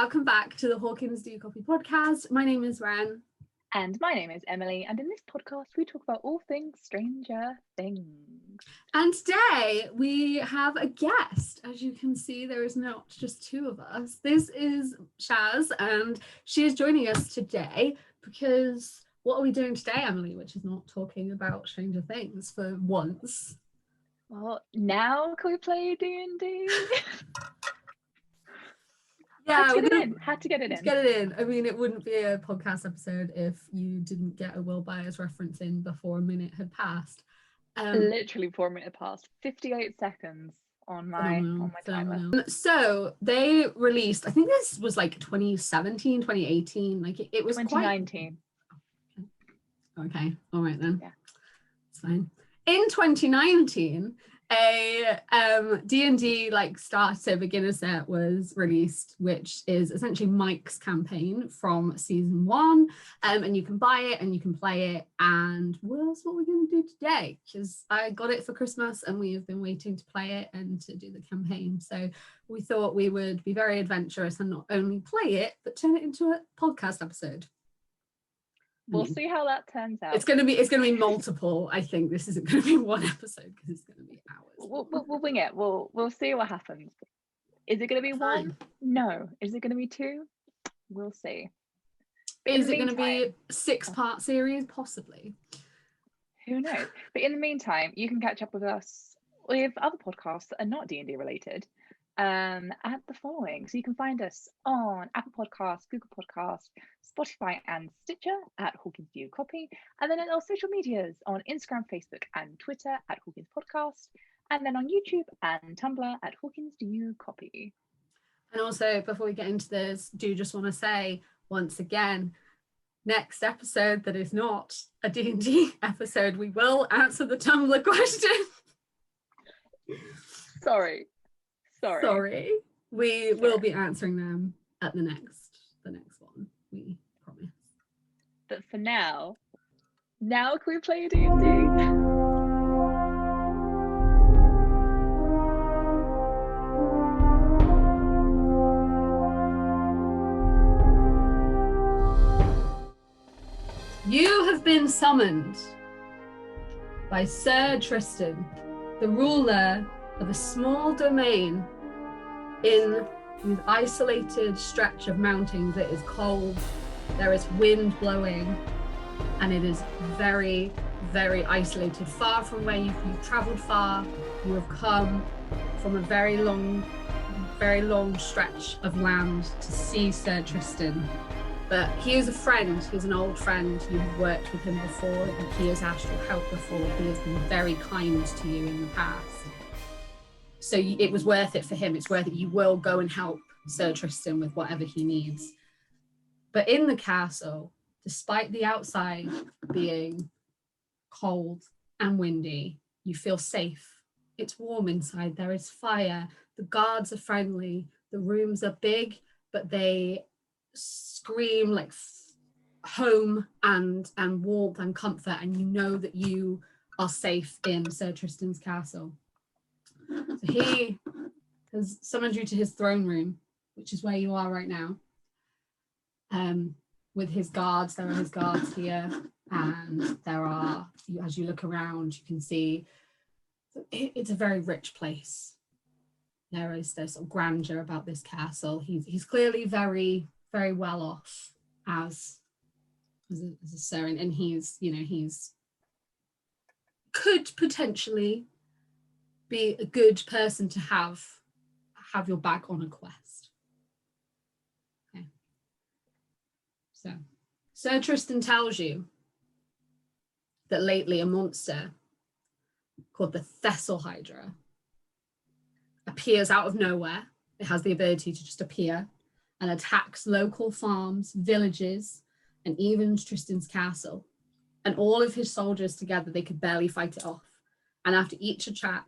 welcome back to the Hawkins Do You Copy podcast. My name is Ren. And my name is Emily, and in this podcast we talk about all things Stranger Things. And today we have a guest. As you can see, there is not just two of us. This is Shaz, and she is joining us today because what are we doing today, Emily, which is not talking about Stranger Things for once? Well, now can we play D&D? Yeah, had to get it in. I mean, it wouldn't be a podcast episode if you didn't get a Will Byers reference in before a minute had passed. Literally 4 minutes past, 58 seconds on my timer. So they released, I think this was like 2017, 2018, like it was 2019. Okay, all right then. Yeah, it's fine. In 2019, a D&D like starter beginner set was released, which is essentially Mike's campaign from season 1, and you can buy it and you can play it. And that's what we're going to do today, because I got it for Christmas and we have been waiting to play it and to do the campaign. So we thought we would be very adventurous and not only play it but turn it into a podcast episode. We'll see how that turns out. It's going to be multiple. I think this isn't going to be one episode because it's going to be hours. We'll wing it. We'll see what happens. Is it going to be one? No. Is it going to be 2? We'll see. Is it going to be a 6-part series? Possibly. Who knows? But in the meantime, you can catch up with us with other podcasts that are not D&D related at the following. So you can find us on Apple Podcasts, Google Podcasts, Spotify and Stitcher at Hawkins Do You Copy, and then on our social medias on Instagram, Facebook and Twitter at Hawkins Podcast, and then on YouTube and Tumblr at Hawkins Do You Copy. And also, before we get into this, do just want to say once again, next episode that is not a D&D episode, we will answer the Tumblr question. Sorry. We will be answering them at the next one, we promise. But for now can we play a D&D? You have been summoned by Sir Tristan, the ruler of a small domain in an isolated stretch of mountains. It is cold, there is wind blowing, and it is very, very isolated, far from where you've traveled far. You have come from a very long stretch of land to see Sir Tristan. But he is a friend, he's an old friend. You have worked with him before, he has asked your help before, he has been very kind to you in the past. So it was worth it for him. It's worth it. You will go and help Sir Tristan with whatever he needs. But in the castle, despite the outside being cold and windy, you feel safe. It's warm inside. There is fire. The guards are friendly. The rooms are big, but they scream like home and warmth and comfort. And you know that you are safe in Sir Tristan's castle. So he has summoned you to his throne room, which is where you are right now. With his guards, there are his guards here, and there are, as you look around, you can see it's a very rich place. There is this sort of grandeur about this castle. He's clearly very, very well off as a sir, and he's could potentially be a good person to have your back on a quest. Okay. So, Sir Tristan tells you that lately a monster called the Thessalhydra appears out of nowhere. It has the ability to just appear and attacks local farms, villages, and even Tristan's castle. And all of his soldiers together, they could barely fight it off. And after each attack,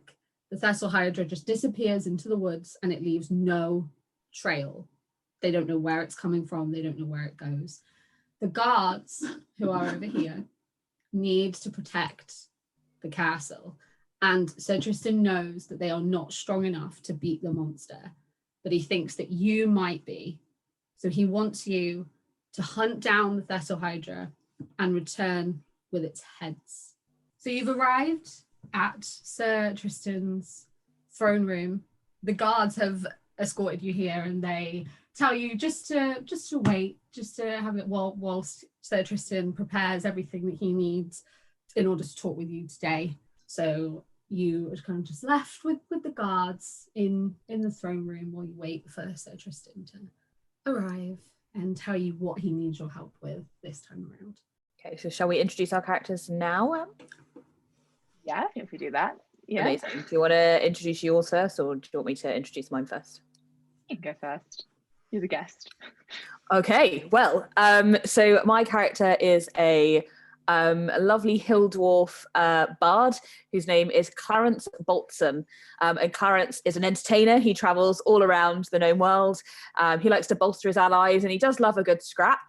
the Thessalhydra just disappears into the woods and it leaves no trail. They don't know where it's coming from. They don't know where it goes. The guards who are over here need to protect the castle. And Sir Tristan knows that they are not strong enough to beat the monster, but he thinks that you might be. So he wants you to hunt down the Thessalhydra and return with its heads. So you've arrived at Sir Tristan's throne room. The guards have escorted you here, and they tell you just to wait, just to have it whilst Sir Tristan prepares everything that he needs in order to talk with you today. So you are kind of just left with the guards in the throne room while you wait for Sir Tristan to arrive and tell you what he needs your help with this time around. Okay, so shall we introduce our characters now? Yeah, I think if we do that. Yeah. Amazing. Do you want to introduce yours first, or do you want me to introduce mine first? You can go first. You're the guest. Okay, well, so my character is a lovely hill dwarf bard whose name is Clarence Boltsom. And Clarence is an entertainer. He travels all around the known world. He likes to bolster his allies, and he does love a good scrap.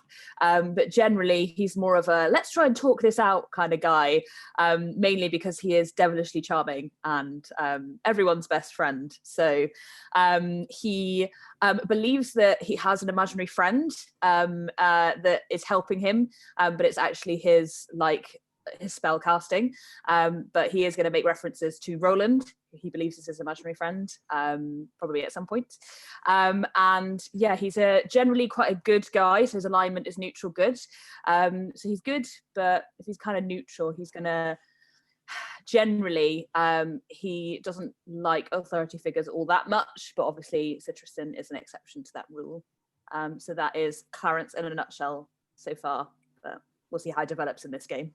But generally, he's more of a let's try and talk this out kind of guy, mainly because he is devilishly charming and everyone's best friend. So he believes that he has an imaginary friend that is helping him, but it's actually his spell casting. But he is going to make references to Roland, who he believes is his imaginary friend, probably at some point. And yeah, he's generally quite a good guy, so his alignment is neutral good. So he's good, but if he's kind of neutral, he's going to generally he doesn't like authority figures all that much, but obviously Sir Tristan is an exception to that rule. So that is Clarence in a nutshell so far, but we'll see how it develops in this game.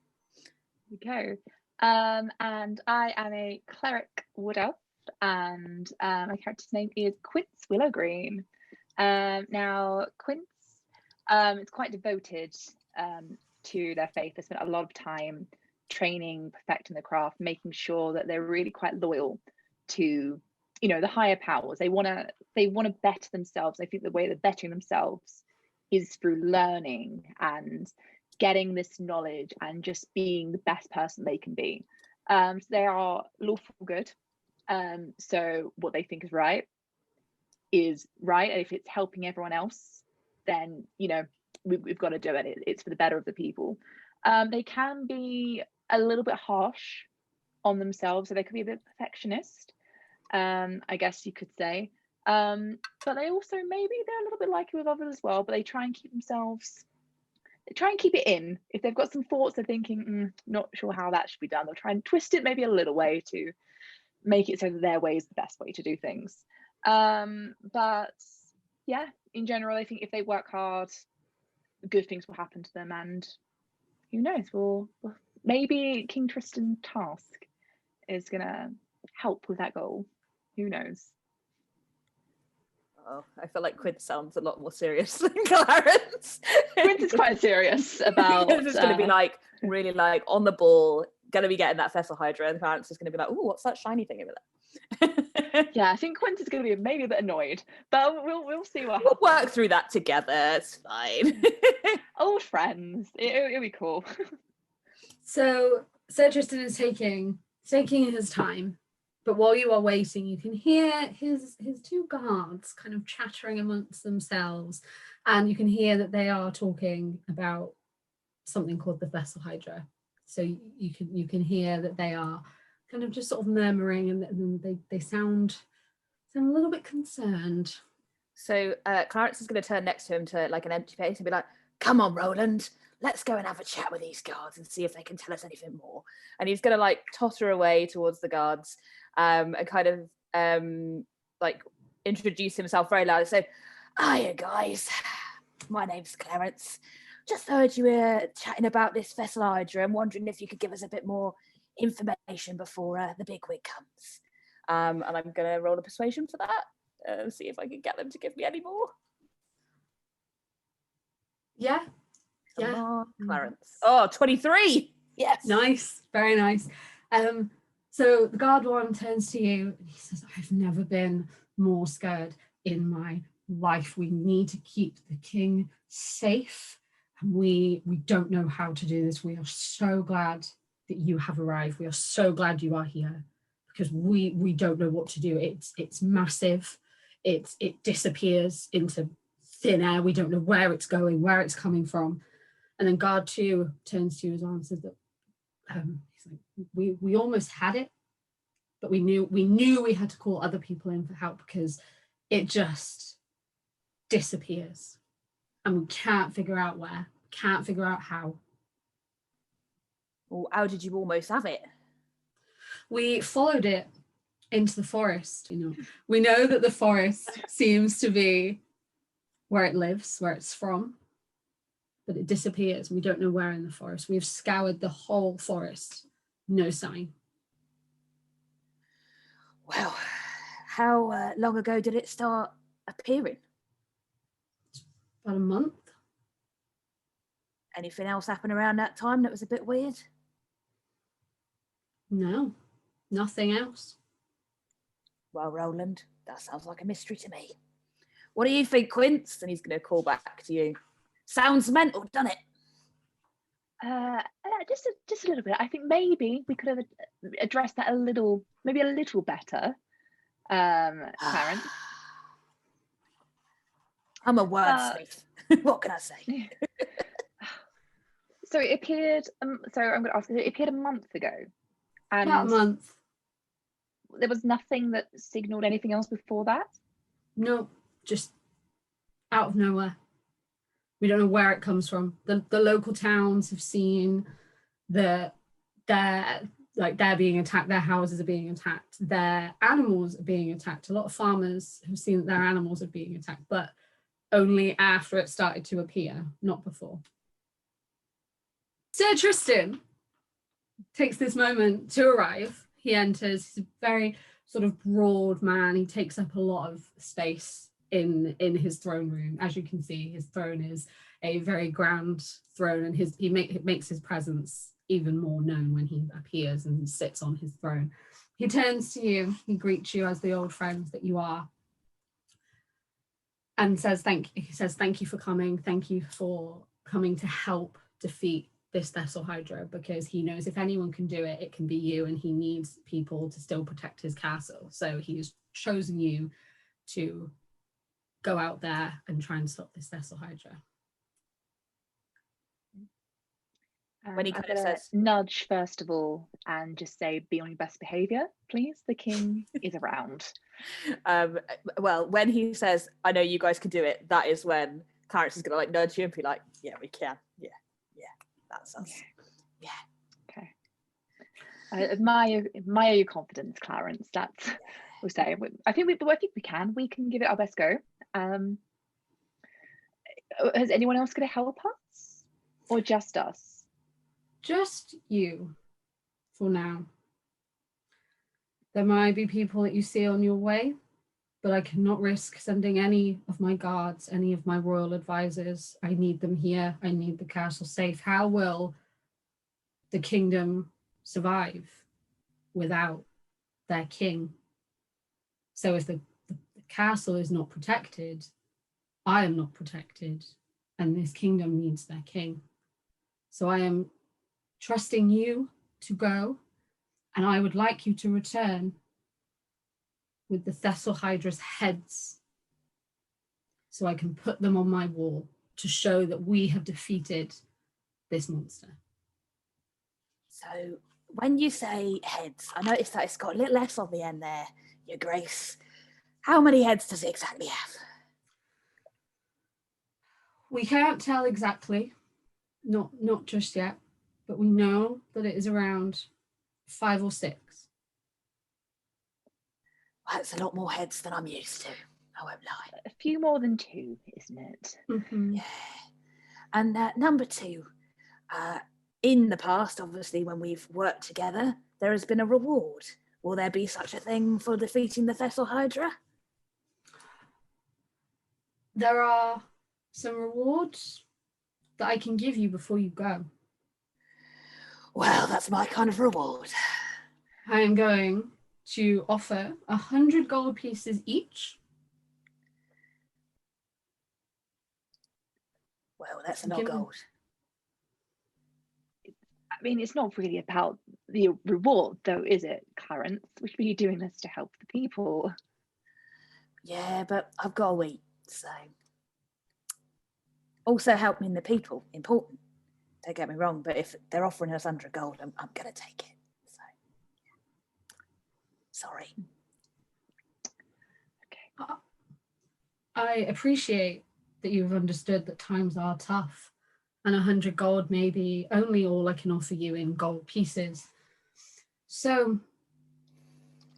We go. And I am a cleric wood elf, and my character's name is Quince Willowgreen. Now Quince is quite devoted to their faith. They spent a lot of time training, perfecting the craft, making sure that they're really quite loyal to, the higher powers. They want to better themselves. I think the way they're bettering themselves is through learning and getting this knowledge and just being the best person they can be. So they are lawful good. So what they think is right. And if it's helping everyone else, then, we've got to do it. It's for the better of the people. They can be a little bit harsh on themselves, so they could be a bit perfectionist, I guess you could say. But they also, maybe they're a little bit like it with others as well, but they try and keep it in. If they've got some thoughts, they're thinking, not sure how that should be done. They'll try and twist it maybe a little way to make it so that their way is the best way to do things. But yeah, in general, I think if they work hard, good things will happen to them, and who knows, we'll maybe King Tristan task is gonna help with that goal. Who knows? Oh, I feel like Quince sounds a lot more serious than Clarence. Quince is quite serious about. Quince is going to be really on the ball, going to be getting that Thessalhydra, and Clarence is going to be like, "Oh, what's that shiny thing over there?" Yeah, I think Quince is going to be maybe a bit annoyed, but we'll see what happens. We'll work through that together. It's fine. Old friends, it'll be cool. So Sir Tristan is taking his time. But while you are waiting, you can hear his two guards kind of chattering amongst themselves, and you can hear that they are talking about something called the Thessalhydra. So you can hear that they are kind of just sort of murmuring, and they sound a little bit concerned. So Clarence is going to turn next to him to an empty place and be like, "Come on, Roland. Let's go and have a chat with these guards and see if they can tell us anything more." And he's going to totter away towards the guards. And kind of introduce himself very loud and say, "Hiya guys, my name's Clarence. Just heard you were chatting about this Thessalhydra. I'm wondering if you could give us a bit more information before the big wig comes." And I'm going to roll a persuasion for that, see if I can get them to give me any more. Yeah. Come on, Clarence. Oh, 23. Yes. Nice. Very nice. So the guard one turns to you and he says, "I've never been more scared in my life. We need to keep the king safe, and we don't know how to do this. We are so glad that you have arrived. We are so glad you are here, because we don't know what to do. It's massive. It disappears into thin air. We don't know where it's going, where it's coming from. And then guard 2 turns to you as well and says that he's like, we almost had it, but we knew we had to call other people in for help because it just disappears. And we can't figure out where, can't figure out how. Well, how did you almost have it? We followed it into the forest. We know that the forest seems to be where it lives, where it's from, but it disappears. We don't know where in the forest. We've scoured the whole forest. No sign. Well, how long ago did it start appearing? About a month. Anything else happen around that time that was a bit weird? No, nothing else. Well, Roland, that sounds like a mystery to me. What do you think, Quince? And he's going to call back to you. Sounds mental, doesn't it? Just a little bit. I think maybe we could have addressed that a little better, Clarence. I'm a wordsmith. What can I say? So it appeared. So I'm going to ask. It appeared a month ago, and About a month. There was nothing that signaled anything else before that. No, just out of nowhere. We don't know where it comes from. The local towns have seen they're being attacked. Their houses are being attacked. Their animals are being attacked. A lot of farmers have seen that their animals are being attacked, but only after it started to appear, not before. Sir Tristan takes this moment to arrive. He enters. He's a very sort of broad man. He takes up a lot of space in his throne room. As you can see, his throne is a very grand throne, and it makes his presence even more known when he appears and sits on his throne. He turns to you. He greets you as the old friends that you are, and says thank you for coming. Thank you for coming to help defeat this Thessalhydra, because he knows if anyone can do it, it can be you, and he needs people to still protect his castle. So he's chosen you to go out there and try and stop this Thessalhydra. When he kind of says, nudge first of all and just say, be on your best behavior, please. The king is around. Well, when he says, I know you guys can do it, that is when Clarence is going to nudge you and be like, yeah, we can. Yeah, that's us. Yeah. Okay. I admire your confidence, Clarence. That's we'll say. I think we can. We can give it our best go. Is anyone else going to help us, or just us? Just you, for now. There might be people that you see on your way, but I cannot risk sending any of my guards, any of my royal advisors. I need them here. I need the castle safe. How will the kingdom survive without their king? So if the castle is not protected, I am not protected, and this kingdom needs their king. So I am trusting you to go, and I would like you to return with the Thessalhydra's heads so I can put them on my wall to show that we have defeated this monster. So when you say heads, I noticed that it's got a little less on the end there, Your Grace. How many heads does it exactly have? We can't tell exactly, not just yet, but we know that it is around 5 or 6. Well, that's a lot more heads than I'm used to. I won't lie. A few more than 2, isn't it? Mm-hmm. Yeah. And number 2, in the past, obviously, when we've worked together, there has been a reward. Will there be such a thing for defeating the Thessalhydra? There are some rewards that I can give you before you go. Well, that's my kind of reward. I am going to offer 100 gold pieces each. Well, that's a lot of gold. I mean, it's not really about the reward, though, is it, Clarence? We should be doing this to help the people. Yeah, but I've got to eat, so... Also helping the people, important. Don't get me wrong, but if they're offering us 100 gold, I'm going to take it. So, sorry. Okay. I appreciate that you've understood that times are tough, and 100 gold may be only all I can offer you in gold pieces. So,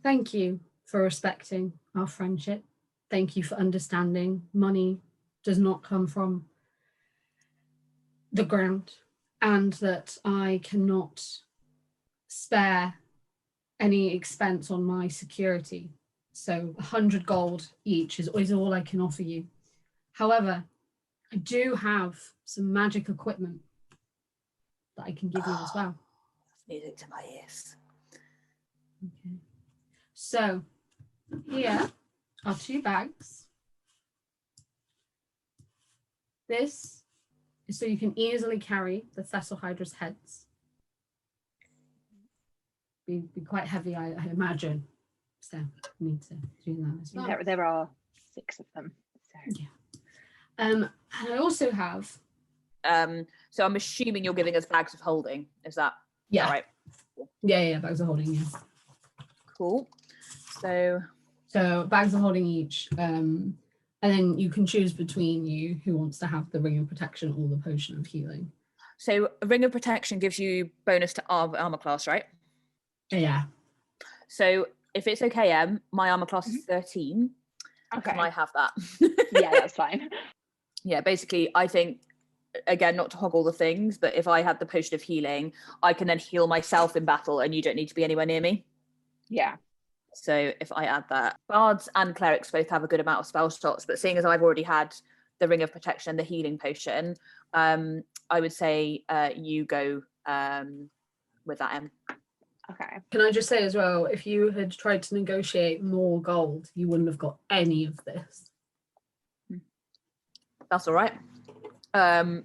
thank you for respecting our friendship. Thank you for understanding money does not come from the ground, and that I cannot spare any expense on my security. So 100 gold each is all I can offer you. However, I do have some magic equipment that I can give you as well. That's music to my ears. Okay. So here are 2 bags. This is so you can easily carry the Thessalhydra's heads. Be quite heavy, I imagine. So you need to do that as well. There are 6 of them. So. Yeah. And I also have. So I'm assuming you're giving us bags of holding. Is that all right? Yeah, bags of holding. Yeah. Cool. So bags of holding each, and then you can choose between you who wants to have the ring of protection or the potion of healing. So a ring of protection gives you bonus to armor class, right? Yeah. So if it's okay, my armor class is 13. Okay. Can I have that? Yeah, that's fine. Yeah, basically, I think, again, not to hog all the things, but if I had the potion of healing, I can then heal myself in battle and you don't need to be anywhere near me. Yeah. So if I add that, bards and clerics both have a good amount of spell slots, but seeing as I've already had the ring of protection, the healing potion, I would say you go with that, Em. Okay. Can I just say as well, if you had tried to negotiate more gold, you wouldn't have got any of this. That's all right.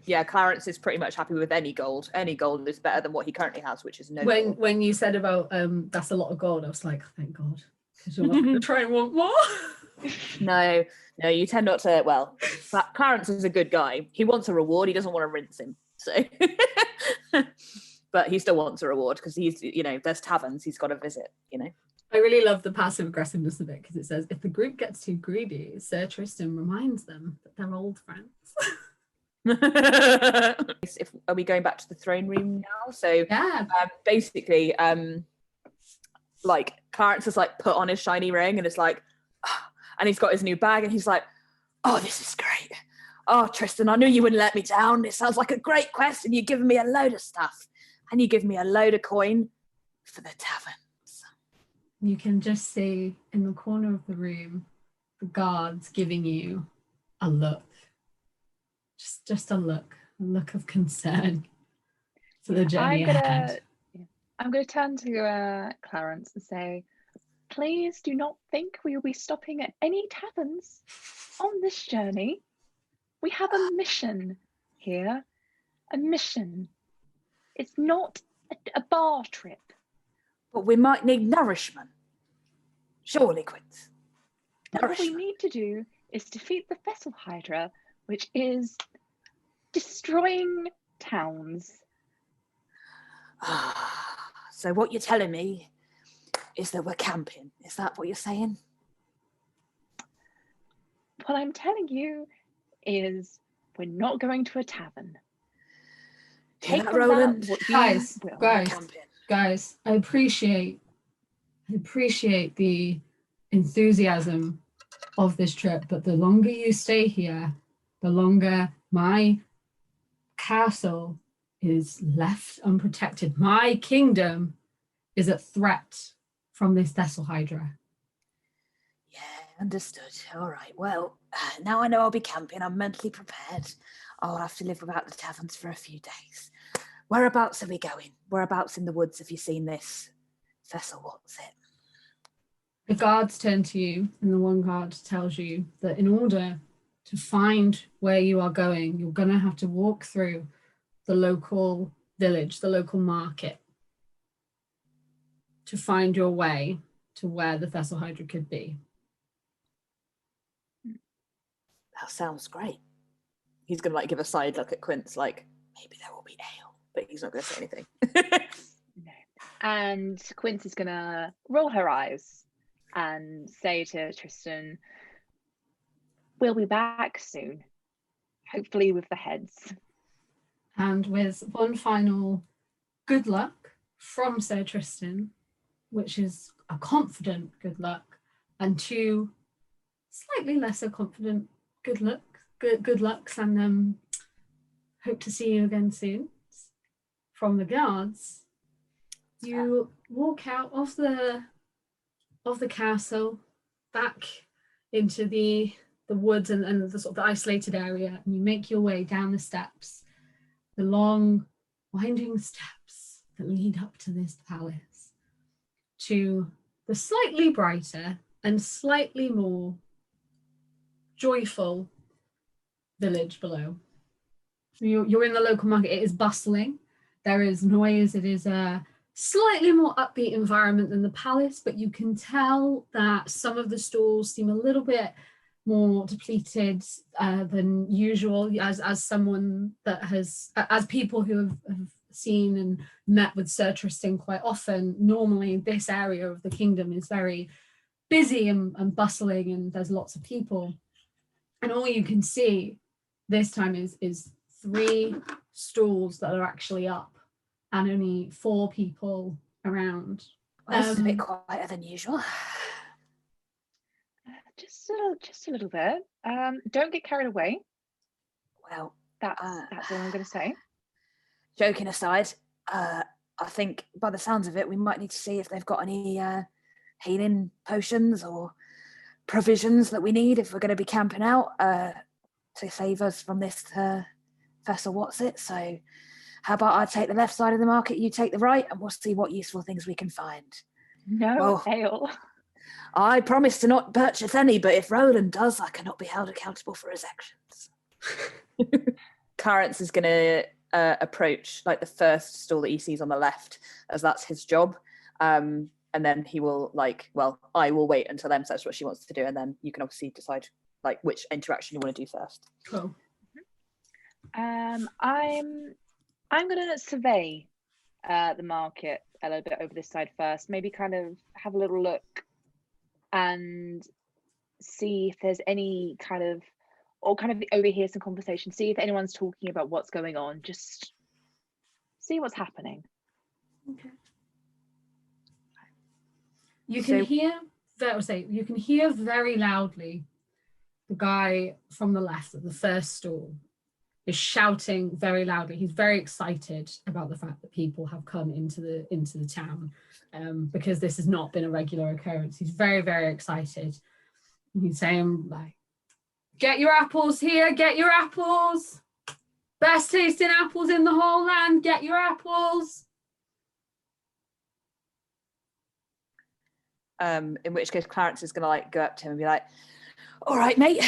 Yeah, Clarence is pretty much happy with any gold. Any gold is better than what he currently has, which is no gold. When you said about that's a lot of gold, I was like, thank God, because you're not going to try and want more. No, you tend not to. Well, Clarence is a good guy. He wants a reward. He doesn't want to rinse him. So, but he still wants a reward because he's, there's taverns he's got to visit. I really love the passive aggressiveness of it because it says if the group gets too greedy, Sir Tristan reminds them that they're old friends. Are we going back to the throne room now? So yeah, basically, like Clarence has like put on his shiny ring and it's like, and he's got his new bag and he's like, oh, this is great. Oh, Tristan, I knew you wouldn't let me down. It sounds like a great quest and you're giving me a load of stuff and you give me a load of coin for the taverns. You can just see in the corner of the room the guards giving you a look. Just a look of concern for the journey ahead. I'm going to turn to Clarence and say, please do not think we will be stopping at any taverns on this journey. We have a mission here, a mission. It's not a bar trip. But we might need nourishment. Surely, Quince. What we need to do is defeat the Thessalhydra, which is destroying towns. So what you're telling me is that we're camping. Is that what you're saying? What I'm telling you is we're not going to a tavern. Take that, Roland. Guys, I appreciate the enthusiasm of this trip, but the longer you stay here, the longer my castle is left unprotected. My kingdom is at threat from this Thessalhydra. Yeah, understood. All right. Well, now I know I'll be camping. I'm mentally prepared. I'll have to live without the taverns for a few days. Whereabouts are we going? Whereabouts in the woods have you seen this vessel? What's it? The guards turn to you, and the one guard tells you that in order to find where you are going, you're going to have to walk through the local village, the local market, to find your way to where the Thessalhydra could be. That sounds great. he's gonna like give a side look at Quince, like maybe there will be ale, but he's not gonna say anything. No. And Quince is gonna roll her eyes and say to Tristan, "We'll be back soon, hopefully with the heads." And with one final good luck from Sir Tristan, which is a confident good luck, and 2 slightly lesser confident good lucks, and hope to see you again soon. From the guards, you walk out of the castle back into the woods and the sort of isolated area, and you make your way down the steps, the long winding steps that lead up to this palace, to the slightly brighter and slightly more joyful village below. You're in the local market. It is bustling. There is noise. It is a slightly more upbeat environment than the palace, but you can tell that some of the stalls seem a little bit more depleted than usual. As someone that has, as people who have seen and met with Sir Tristan quite often, normally this area of the kingdom is very busy and bustling, and there's lots of people. And all you can see this time is 3 stalls that are actually up and only 4 people around. Well, this is a bit quieter than usual. Just a little bit. Don't get carried away. Well, that's all I'm going to say. Joking aside, I think by the sounds of it, we might need to see if they've got any healing potions or provisions that we need if we're going to be camping out to save us from this vessel. What's it? So how about I take the left side of the market, you take the right, and we'll see what useful things we can find. No ale. I promise to not purchase any, but if Roland does, I cannot be held accountable for his actions. Clarence is going to approach like the first stall that he sees on the left, as that's his job. And then he will I will wait until Em says what she wants to do, and then you can obviously decide like which interaction you want to do first. Cool. I'm gonna survey the market a little bit over this side first. Maybe kind of have a little look and see if there's any kind of overhear some conversation. See if anyone's talking about what's going on. Just see what's happening. Okay. You can hear very loudly the guy from the left at the first stall is shouting very loudly. He's very excited about the fact that people have come into the town because this has not been a regular occurrence. He's very, very excited. And he's saying like, "Get your apples here, get your apples. Best tasting apples in the whole land, get your apples." In which case Clarence is going to go up to him and be like, "All right, mate,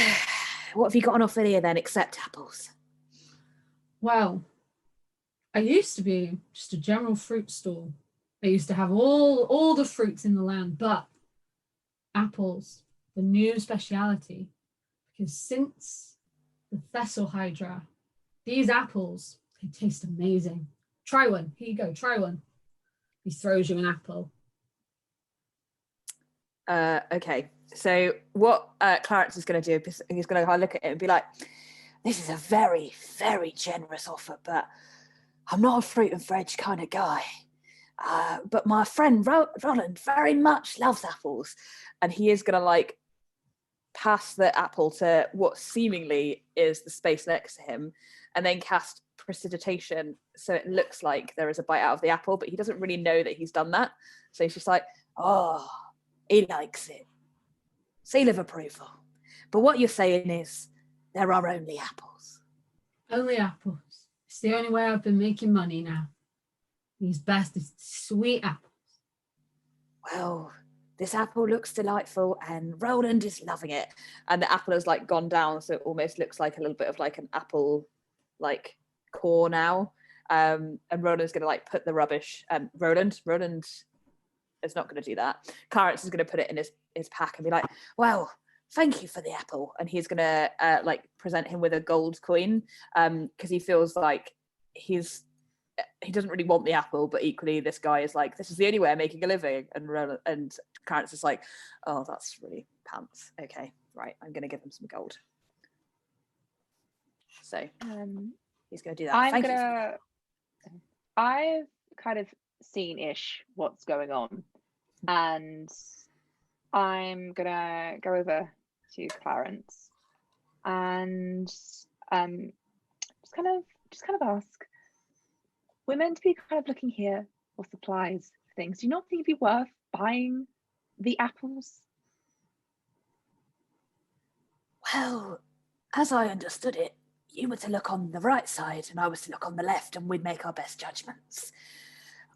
what have you got on offer here then except apples?" Well, I used to be just a general fruit stall. I used to have all the fruits in the land, but apples, the new speciality, because since the Thessalhydra, these apples, they taste amazing. Try one. Here you go. Try one. He throws you an apple. Okay, so what Clarence is going to do, he's going to look at it and be like, "This is a very, very generous offer, but I'm not a fruit and veg kind of guy. But my friend Roland very much loves apples." And he is going to pass the apple to what seemingly is the space next to him, and then cast prestidigitation so it looks like there is a bite out of the apple, but he doesn't really know that he's done that. So he's just like, "Oh, he likes it. Seal of approval. But what you're saying is there are only apples." Only apples. It's the only way I've been making money now. These sweet apples. Well, this apple looks delightful and Roland is loving it. And the apple has gone down, so it almost looks like a little bit of an apple core now. And Roland's going to put the rubbish. Roland is not going to do that. Clarence is going to put it in his pack and be like, "Well, thank you for the apple. And he's gonna present him with a gold coin, because he feels like he doesn't really want the apple, but equally this guy is like, this is the only way I'm making a living. And Clarence is like, oh, that's really pants. Okay, right, I'm gonna give him some gold. So he's gonna do that. I've kind of seen-ish what's going on, and I'm gonna go over to Clarence and just kind of ask, we're meant to be kind of looking here for supplies, things. Do you not think it'd be worth buying the apples? Well, as I understood it, you were to look on the right side and I was to look on the left, and we'd make our best judgments.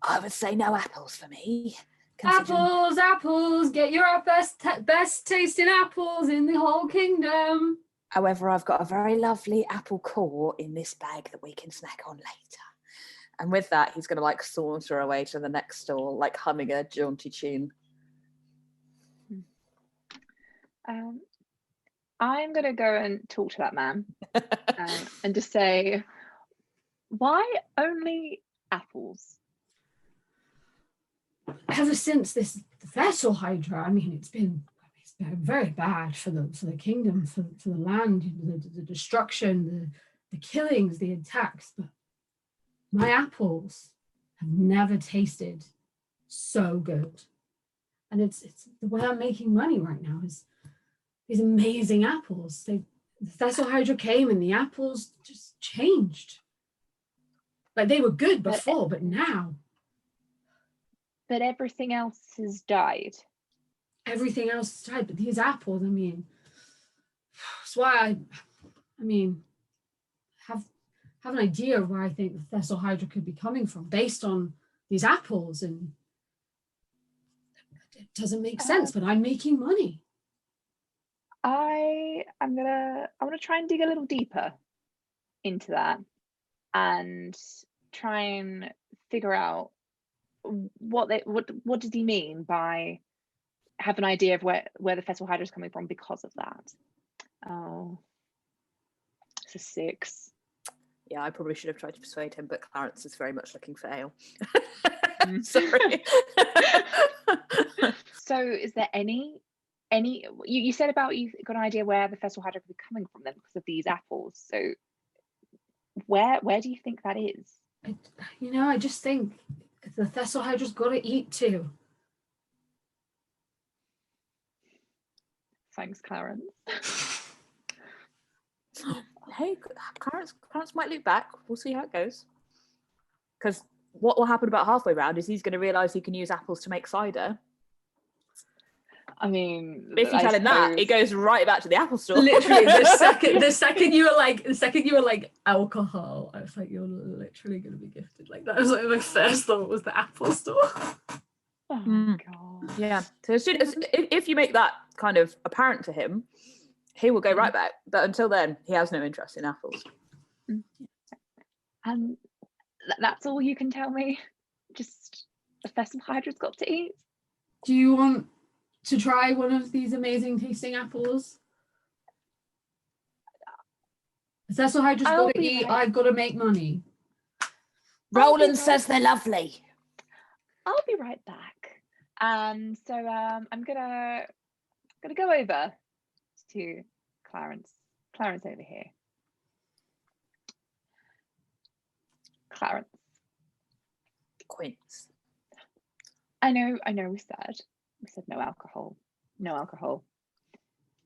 I would say no apples for me. Apples! Get your best tasting apples in the whole kingdom. However, I've got a very lovely apple core in this bag that we can snack on later. And with that, he's going to saunter away to the next stall, humming a jaunty tune. I'm going to go and talk to that man and just say, why only apples? Ever since the Thessalhydra, I mean, it's been very bad for the kingdom, for the land, the destruction, the killings, the attacks. But my apples have never tasted so good, and it's the way I'm making money right now is these amazing apples. The Thessalhydra came and the apples just changed. Like, they were good before, but now. But everything else has died. Everything else has died, but these apples, I mean, that's why I mean, have an idea of where I think the Thessalhydra could be coming from based on these apples, and it doesn't make sense, but I'm making money. I want to try and dig a little deeper into that and try and figure out what does he mean by have an idea of where the Thessalhydra is coming from because of that. Oh, it's a 6. Yeah, I probably should have tried to persuade him, but Clarence is very much looking for ale. Sorry. So is there any you said about you've got an idea where the Thessalhydra could be coming from then because of these apples. So where do you think that is? I just think the Thessalhydra's got to eat too. Thanks, Clarence. Hey, Clarence might look back. We'll see how it goes. Because what will happen about halfway round is he's going to realise he can use apples to make cider. I mean, if you tell him that, it goes right back to the Apple Store. Literally, the second you were like alcohol, I was like, you're literally going to be gifted like that. I was like, my first thought was the Apple Store. Oh my god. Yeah. So as soon as if you make that kind of apparent to him, he will go right back. But until then, he has no interest in apples. And that's all you can tell me? Just the Thessalhydra's got to eat? Do you want to try one of these amazing tasting apples? The Thessalhydra's got to eat. I've got to make money. Roland says they're lovely. I'll be right back. So I'm gonna go over to Clarence. Clarence over here. Clarence. Quince. I know we said no alcohol. No alcohol.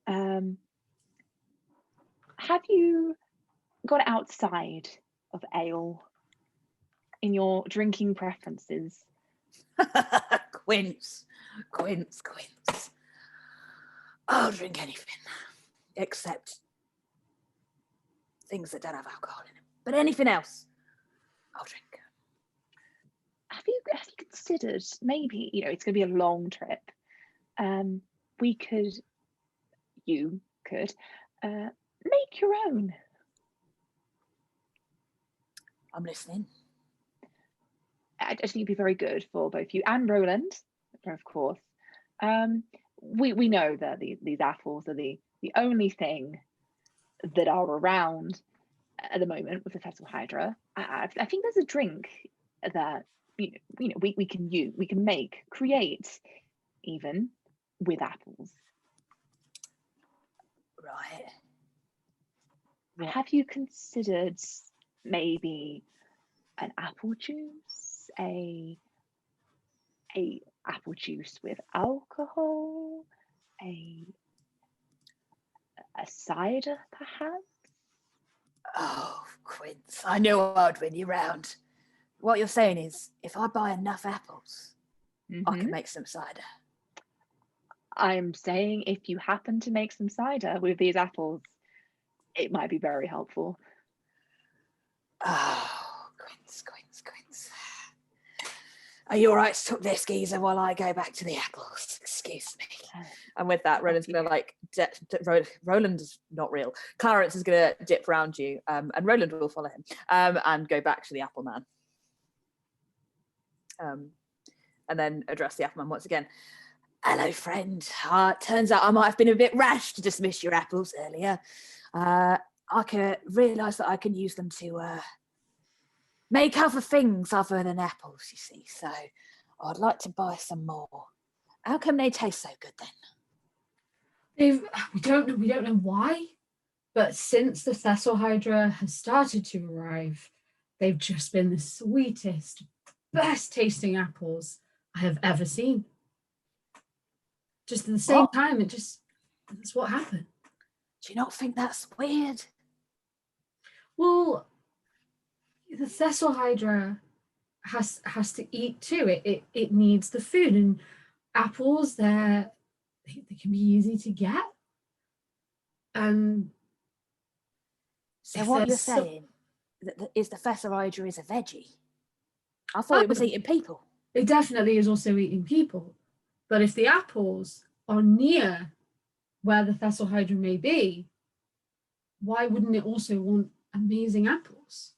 Have you got outside of ale in your drinking preferences? Quince. I'll drink anything except things that don't have alcohol in them. But anything else, I'll drink. Have you considered maybe, it's going to be a long trip. You could make your own. I'm listening. I think it'd be very good for both you and Roland, of course. we know that these apples are the only thing that are around at the moment with the Thessalhydra. I think there's a drink that we can create even with apples. Right. Have you considered maybe an apple juice, a apple juice with alcohol, a cider perhaps? Oh, Quince, I knew I'd win you round. What you're saying is, if I buy enough apples, I can make some cider. I'm saying if you happen to make some cider with these apples, it might be very helpful. Oh, Quince. Are you all right to tuck this geezer while I go back to the apples? Excuse me. And with that, Roland's going to Roland is not real. Clarence is going to dip around you, and Roland will follow him, and go back to the apple man. And then address the apple man once again. Hello, friend. It turns out I might have been a bit rash to dismiss your apples earlier. I can realise that I can use them to make other things other than apples, you see. So I'd like to buy some more. How come they taste so good then? We don't know why, but since the Thessalhydra has started to arrive, they've just been the sweetest, best tasting apples I have ever seen. Just at the same time, that's what happened. Do you not think that's weird? Well, the Thessalhydra has to eat too. It needs the food, and apples they can be easy to get. And so what you're saying is the Thessalhydra is a veggie? I thought it was eating people. It definitely is also eating people. But if the apples are near where the Thessalhydra may be, why wouldn't it also want amazing apples?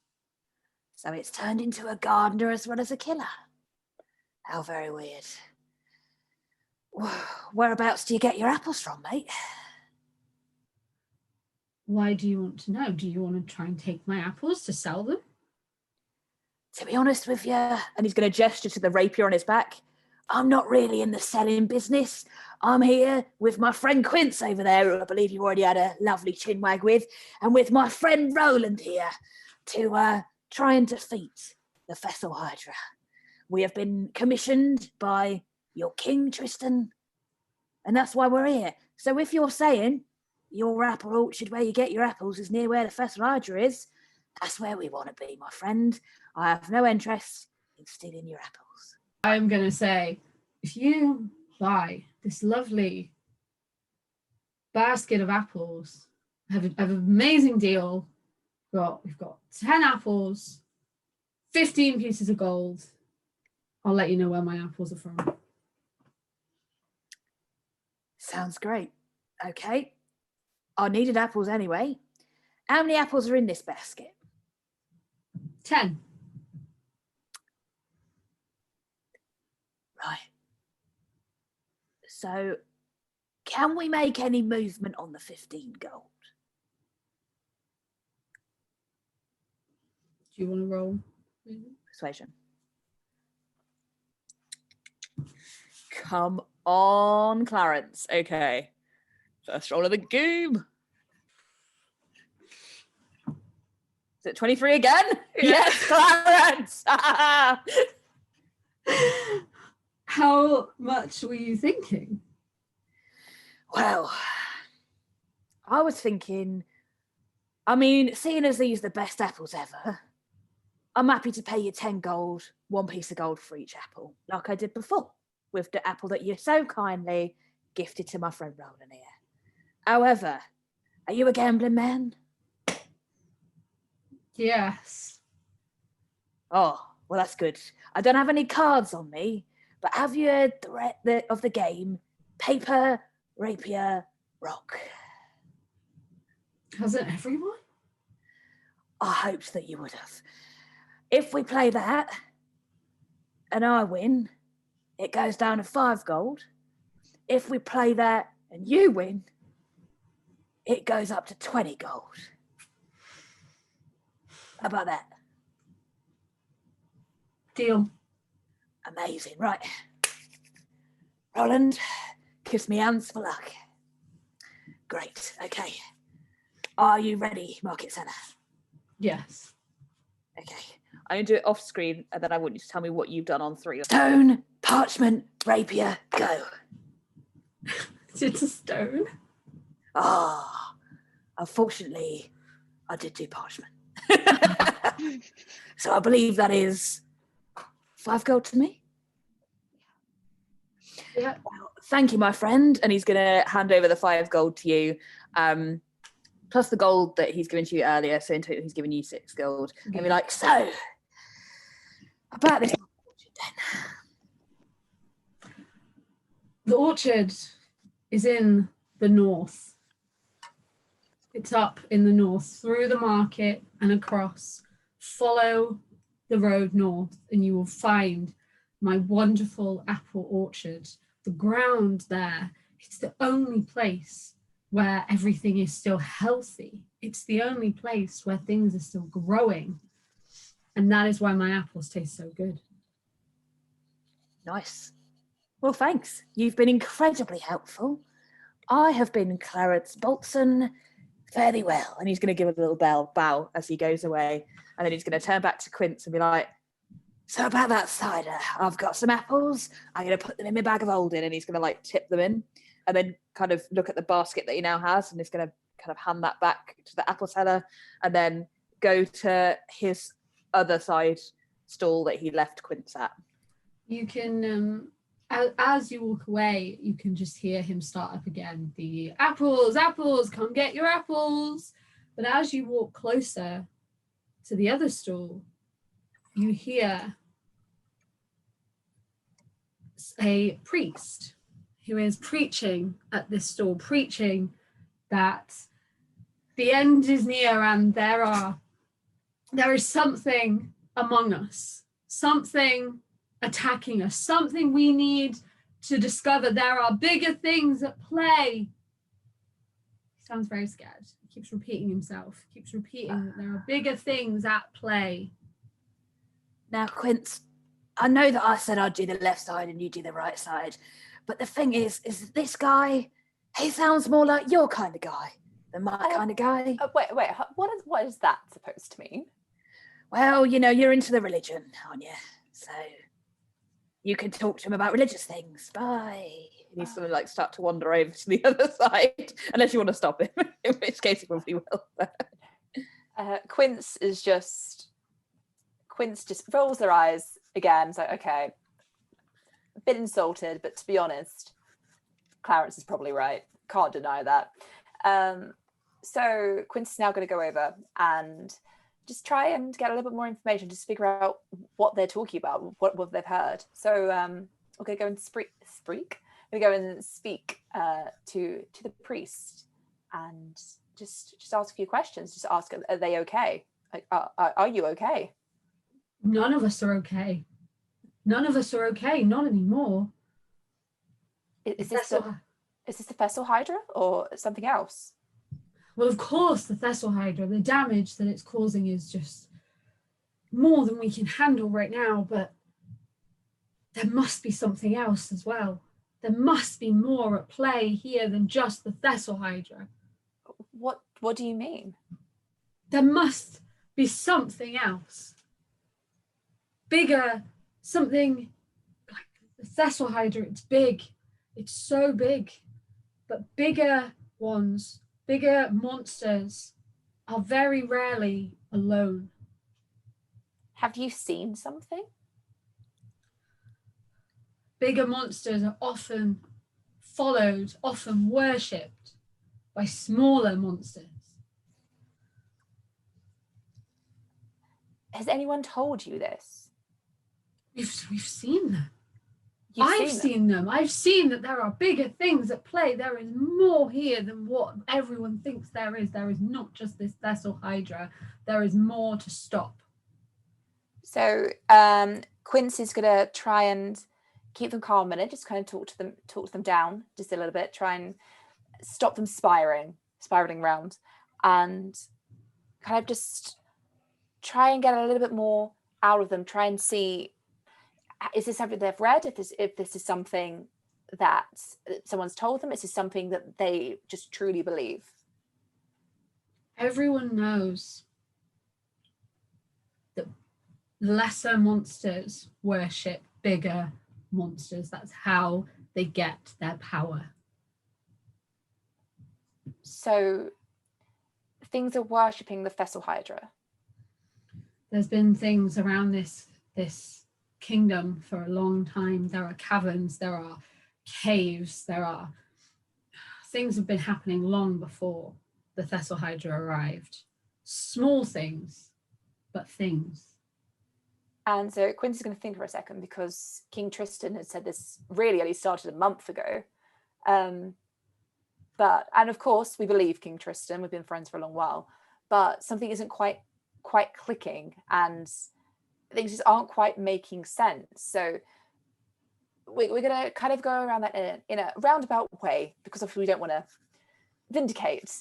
So it's turned into a gardener as well as a killer. How very weird. Whereabouts do you get your apples from, mate? Why do you want to know? Do you want to try and take my apples to sell them? To be honest with you, and he's going to gesture to the rapier on his back, I'm not really in the selling business. I'm here with my friend Quince over there, who I believe you already had a lovely chinwag with, and with my friend Roland here to try and defeat the Thessalhydra. We have been commissioned by your king, Tristan, and that's why we're here. So if you're saying your apple orchard where you get your apples is near where the Thessalhydra is, that's where we want to be, my friend. I have no interest in stealing your apples. I'm going to say, if you buy this lovely basket of apples, I have an amazing deal. We've got 10 apples, 15 pieces of gold. I'll let you know where my apples are from. Sounds great. Okay. I needed apples anyway. How many apples are in this basket? 10. Right. So, can we make any movement on the 15 gold? Do you want to roll? Persuasion. Come on, Clarence. Okay. First roll of the game. Is it 23 again? Yes, Clarence! How much were you thinking? Well, I was thinking, seeing as these are the best apples ever, I'm happy to pay you 10 gold, 1 piece of gold for each apple, like I did before, with the apple that you so kindly gifted to my friend Roland here. However, are you a gambling man? Yes. Oh, well, that's good. I don't have any cards on me, but have you heard of the game Paper, Rapier, Rock? Hasn't everyone? I hoped that you would have. If we play that and I win, it goes down to 5 gold. if we play that and you win, it goes up to 20 gold. How about that? Deal. Amazing. Right. Roland, kiss me hands for luck. Great. Okay. Are you ready, Market Centre? Yes. Okay. I'm going to do it off screen, and then I want you to tell me what you've done on 3. Stone, parchment, rapier, go. It's a stone. Ah, unfortunately, I did do parchment. So I believe that is 5 gold to me. Yeah. Well, thank you, my friend. And he's going to hand over the 5 gold to you, plus the gold that he's given to you earlier. So in total, he's given you 6 gold. Okay. And be like, so, about this orchard then. The orchard is in the north. It's up in the north, through the market and across. Follow the road north and you will find my wonderful apple orchard. The ground there, it's the only place where everything is still healthy. It's the only place where things are still growing. And that is why my apples taste so good. Nice. Well, thanks. You've been incredibly helpful. I have been Clarence Boltsom. Fairly well. And he's going to give a little bow as he goes away. And then he's going to turn back to Quince and be like, so about that cider, I've got some apples. I'm going to put them in my bag of holding. And he's going to like tip them in and then kind of look at the basket that he now has. And he's going to kind of hand that back to the apple seller and then go to his other side stall that he left Quince at. You can, as you walk away, you can just hear him start up again. The apples, apples, come get your apples. But as you walk closer to the other stall, you hear a priest who is preaching at this stall, preaching that the end is near and there is something among us, something attacking us, something we need to discover. There are bigger things at play. He sounds very scared. He keeps repeating himself, keeps repeating that there are bigger things at play. Now, Quince, I know that I said I'd do the left side and you do the right side, but the thing is this guy, he sounds more like your kind of guy than my kind of guy. Wait, what is that supposed to mean? Well, you know, you're into the religion, aren't you? So you can talk to him about religious things. Bye. And he's going to like start to wander over to the other side, unless you want to stop him, in which case he probably will. Quince just rolls their eyes again. It's like, okay, a bit insulted, but to be honest, Clarence is probably right. Can't deny that. So Quince is now going to go over and just try and get a little bit more information, just figure out what they're talking about, what they've heard. So we're going to go and speak. We're going to speak to the priest and just ask a few questions. Just ask, are they okay? Like, are you okay? None of us are okay. None of us are okay. Not anymore. Is this the Thessalhydra or something else? Well, of course, the Thessalhydra. The damage that it's causing is just more than we can handle right now. But there must be something else as well. There must be more at play here than just the Thessalhydra. What do you mean? There must be something else. Bigger, something like the Thessalhydra. It's big. It's so big. But bigger ones, bigger monsters are very rarely alone. Have you seen something? Bigger monsters are often followed, often worshipped by smaller monsters. Has anyone told you this? We've seen them. You've I've seen them. I've seen that there are bigger things at play. There is more here than what everyone thinks there is. There is not just this Thessalhydra. There is more to stop. So Quince is going to try and keep them calm a minute, just kind of talk to them down just a little bit, try and stop them spiraling around, and kind of just try and get a little bit more out of them. Try and see, is this something they've read? If this is something that someone's told them, is this something that they just truly believe? Everyone knows that lesser monsters worship bigger monsters. That's how they get their power. So things are worshipping the Thessalhydra. There's been things around this kingdom for a long time. There are caverns, there are caves, there are things have been happening long before the Thessalhydra arrived. Small things, but things. And so Quince is going to think for a second, because King Tristan had said this really only started a month ago. And of course, we believe King Tristan. We've been friends for a long while, but something isn't quite clicking, and things just aren't quite making sense. So we're going to kind of go around that in a roundabout way, because obviously we don't want to vindicate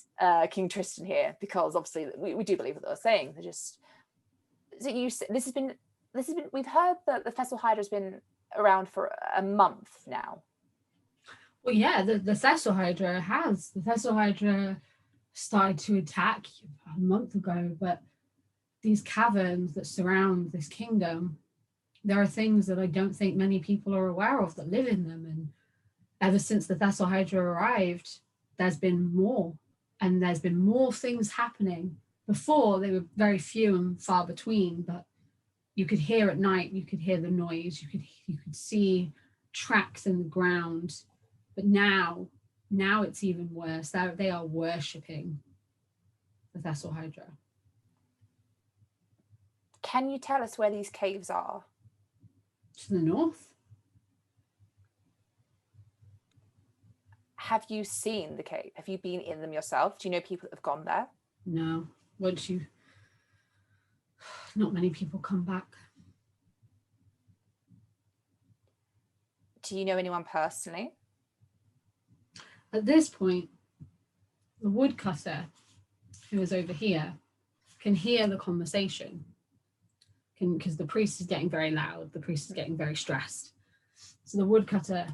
King Tristan here, because obviously we do believe what they're saying. They're just, so this has been we've heard that the Thessalhydra has been around for a month now. Well, yeah, the Thessalhydra has. The Thessalhydra started to attack a month ago, but these caverns that surround this kingdom, there are things that I don't think many people are aware of that live in them. And ever since the Thessalhydra arrived, there's been more, and there's been more things happening. Before, they were very few and far between, but you could hear at night, you could hear the noise, you could see tracks in the ground. But now it's even worse. They are worshipping the Thessalhydra. Can you tell us where these caves are? To the north. Have you seen the cave? Have you been in them yourself? Do you know people that have gone there? No. Not many people come back. Do you know anyone personally? At this point, the woodcutter, who is over here, can hear the conversation, because the priest is getting very loud. The priest is getting very stressed. So the woodcutter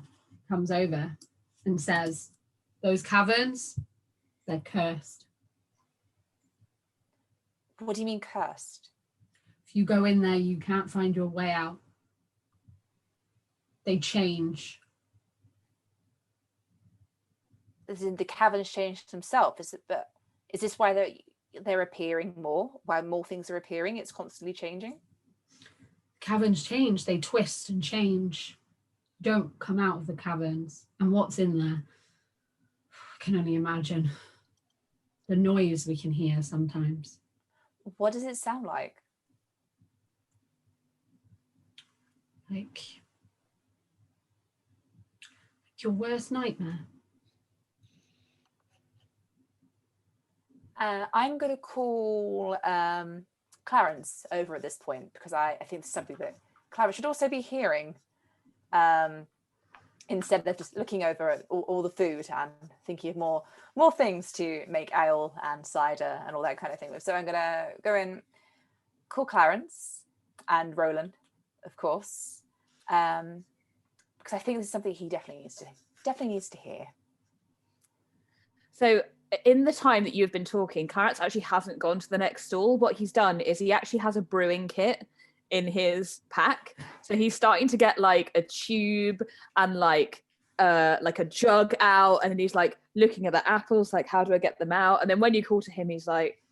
comes over and says, those caverns, they're cursed. What do you mean cursed? If you go in there, you can't find your way out. They change. As in the caverns changed themselves? Is this why they're appearing more? Why more things are appearing? It's constantly changing? Caverns change. They twist and change. Don't come out of the caverns. And what's in there? I can only imagine. The noise we can hear sometimes. What does it sound like? Like your worst nightmare. I'm going to call Clarence over at this point, because I think it's something that Clarence should also be hearing, instead of just looking over at all the food and thinking of more things to make ale and cider and all that kind of thing with. So I'm going to go and call Clarence and Roland, of course, because I think this is something he definitely needs to hear. So in the time that you've been talking, Clarence actually hasn't gone to the next stall. What he's done is he actually has a brewing kit in his pack. So he's starting to get like a tube and like a jug out, and then he's like looking at the apples, like, how do I get them out? And then when you call to him, he's like,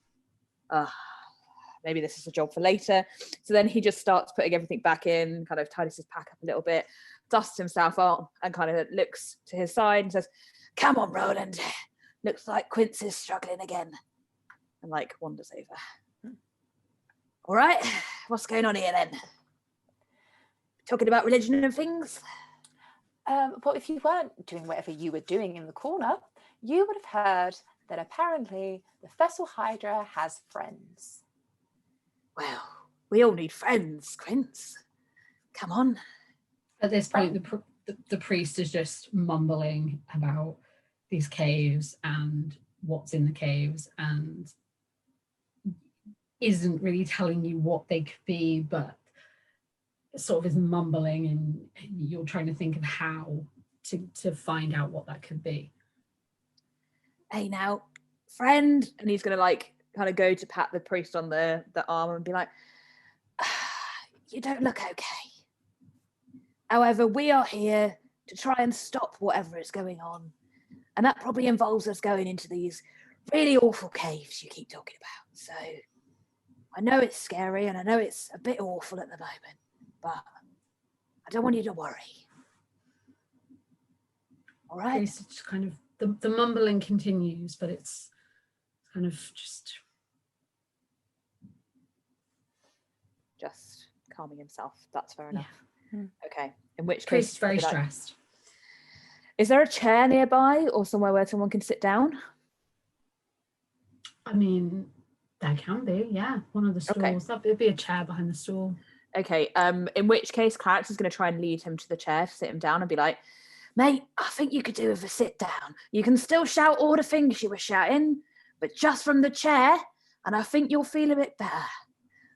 maybe this is a job for later. So then he just starts putting everything back in, kind of tidies his pack up a little bit, dusts himself on, and kind of looks to his side and says, come on, Roland. Looks like Quince is struggling again. And like wanders over. All right, what's going on here then? Talking about religion and things? Well, if you weren't doing whatever you were doing in the corner, you would have heard that apparently the Thessalhydra has friends. Well, we all need friends, Quince. Come on. At this point, the priest is just mumbling about these caves and what's in the caves, and isn't really telling you what they could be, but sort of is mumbling, and you're trying to think of how to find out what that could be. Hey now, friend, and he's gonna like kind of go to pat the priest on the arm and be like, you don't look okay. However, we are here to try and stop whatever is going on, and that probably involves us going into these really awful caves you keep talking about. So I know it's scary and I know it's a bit awful at the moment, but I don't want you to worry. All right? It's just kind of the mumbling continues, but it's kind of just calming himself. That's fair enough. Yeah. Okay. In which case, priest's very stressed. Is there a chair nearby or somewhere where someone can sit down? I mean, there can be, yeah. One of the stools. Okay. There'd be a chair behind the stool. Okay. In which case, Clarence is going to try and lead him to the chair to sit him down and be like, mate, I think you could do with a sit down. You can still shout all the things you were shouting, but just from the chair, and I think you'll feel a bit better.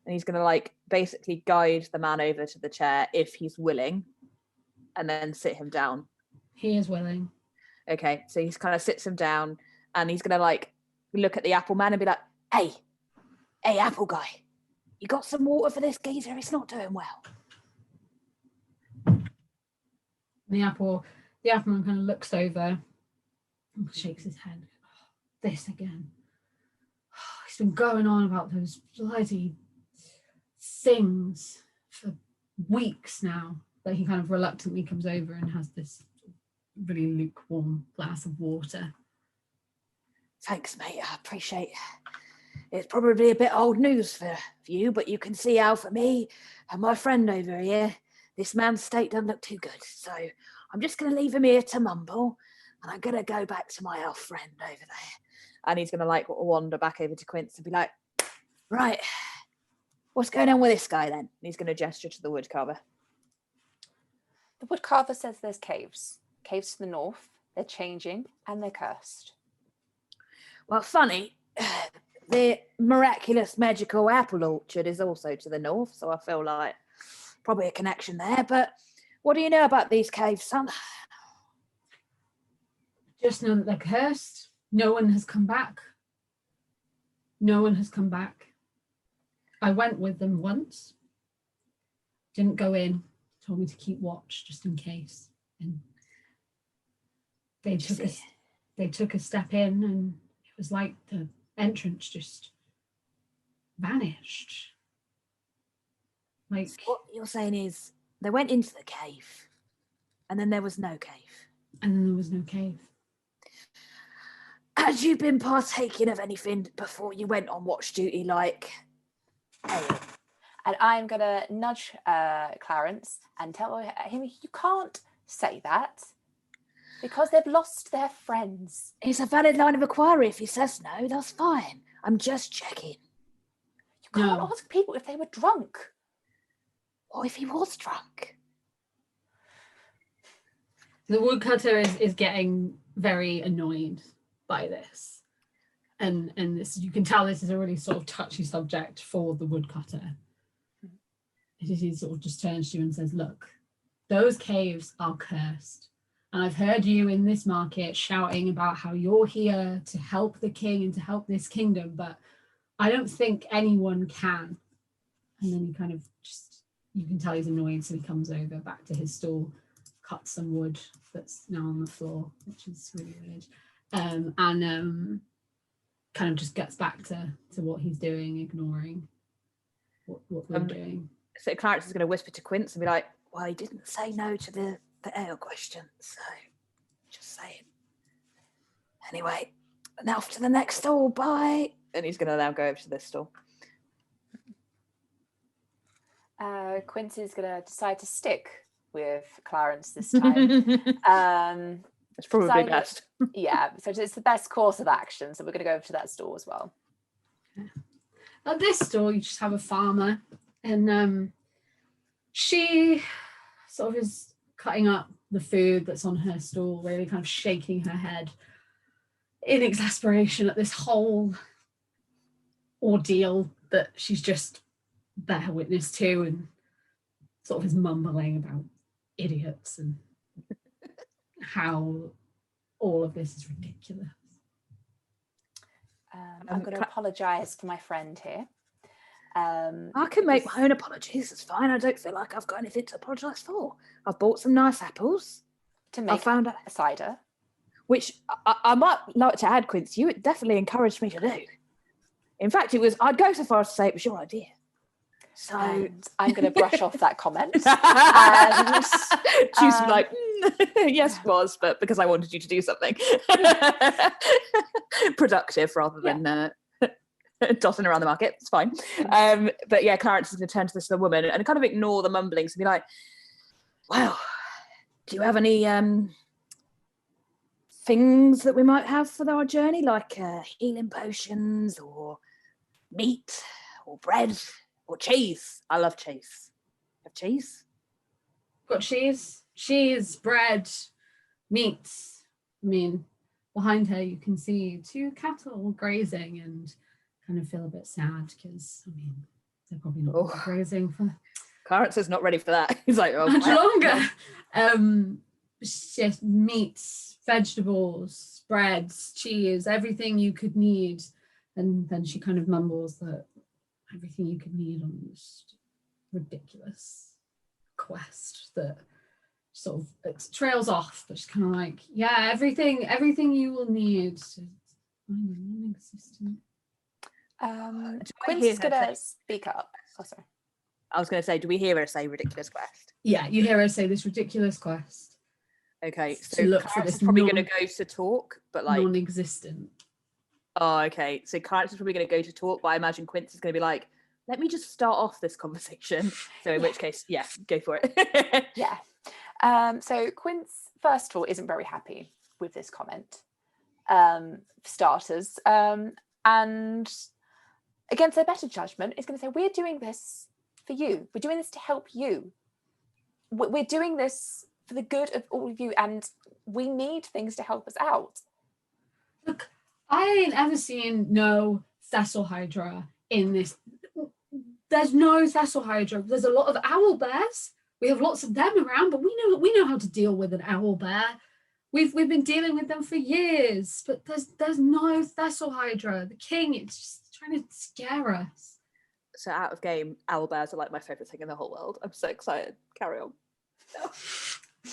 And he's going to like basically guide the man over to the chair if he's willing, and then sit him down. He is willing. Okay, so he's kind of sits him down, and he's going to like look at the apple man and be like, hey, apple guy, you got some water for this geezer? He's not doing well. The apple man kind of looks over and shakes his head. Oh, this again. Oh, he's been going on about those bloody things for weeks now. But he kind of reluctantly comes over and has this really lukewarm glass of water. Thanks, mate. I appreciate it. It's probably a bit old news for you, but you can see how for me and my friend over here, this man's state doesn't look too good. So I'm just going to leave him here to mumble, and I'm going to go back to my elf friend over there. And he's going to like wander back over to Quince and be like, right, what's going on with this guy then? And he's going to gesture to the woodcarver. The woodcarver says there's caves. Caves to the north. They're changing and they're cursed. Well, funny, the miraculous magical apple orchard is also to the north, so I feel like probably a connection there. But what do you know about these caves, son? Just know that they're cursed. No one has come back. No one has come back. I went with them once. Didn't go in. Told me to keep watch just in case. And they took a step in, and it was like the entrance just vanished. Like, So what you're saying is they went into the cave, and then there was no cave. And then there was no cave. Had you been partaking of anything before you went on watch duty, like ale? And I'm going to nudge Clarence and tell him you can't say that because they've lost their friends. It's a valid line of inquiry. If he says no, that's fine. I'm just checking. You can't ask people if they were drunk. What if he was drunk? The woodcutter is getting very annoyed by this. And this, you can tell this is a really sort of touchy subject for the woodcutter. He sort of just turns to you and says, look, those caves are cursed. And I've heard you in this market shouting about how you're here to help the king and to help this kingdom, but I don't think anyone can. And then he kind of just, you can tell he's annoyed, so he comes over back to his stall, cuts some wood that's now on the floor, which is really weird, and kind of just gets back to what he's doing, ignoring what we're doing. So Clarence is going to whisper to Quince and be like, well, he didn't say no to the ale question, so just saying. Anyway, now off to the next stall, bye. And he's going to now go over to this stall. Quince is going to decide to stick with Clarence this time. It's probably best. Yeah, so it's the best course of action, so we're going to go over to that stall as well. At this stall, you just have a farmer, and she sort of is cutting up the food that's on her stool, really kind of shaking her head in exasperation at this whole ordeal that she's just bear witness to, and sort of is mumbling about idiots and how all of this is ridiculous. I'm going to apologise for my friend here. I can make my own apologies. It's fine. I don't feel like I've got anything to apologise for. I've bought some nice apples to make a cider, which I might like to add, Quince. You definitely encouraged me to do. In fact, I'd go so far as to say it was your idea. So I'm going to brush off that comment. She's like, yes, it was, but because I wanted you to do something productive rather than dotting around the market. It's fine. But yeah, Clarence is going to turn to this other woman and kind of ignore the mumblings and be like, well, do you have any things that we might have for our journey, like healing potions or meat or bread or cheese? I love cheese. Have cheese? Got cheese, bread, meats. I mean, behind her you can see 2 cattle grazing and kind of feel a bit sad because, I mean, they're probably not grazing for... Clarence is not ready for that. He's like, oh, much longer. Just meats, vegetables, breads, cheese, everything you could need. And then she kind of mumbles that everything you could need on this ridiculous quest that sort of it trails off, but she's kind of like, yeah, everything you will need to find a non-existent. Quince is gonna speak up. Oh, sorry. I was going to say, do we hear her say ridiculous quest? Yeah, you hear her say this ridiculous quest. Okay, so Clarence is probably going to go to talk, but like non-existent. Oh, okay. So Clarence is probably going to go to talk, but I imagine Quince is going to be like, let me just start off this conversation. So in which case, yeah, go for it. Yeah. So Quince, first of all, isn't very happy with this comment, starters. And against their better judgment, is going to say, we're doing this for you. We're doing this to help you. We're doing this for the good of all of you, and we need things to help us out. Look, I ain't ever seen no Thessalhydra in this. There's no Thessalhydra. There's a lot of owl bears. We have lots of them around, but we know how to deal with an owl bear. We've been dealing with them for years, but there's no Thessalhydra. The king, it's just trying to scare us. So out of game, owl bears are like my favourite thing in the whole world. I'm so excited. Carry on. No.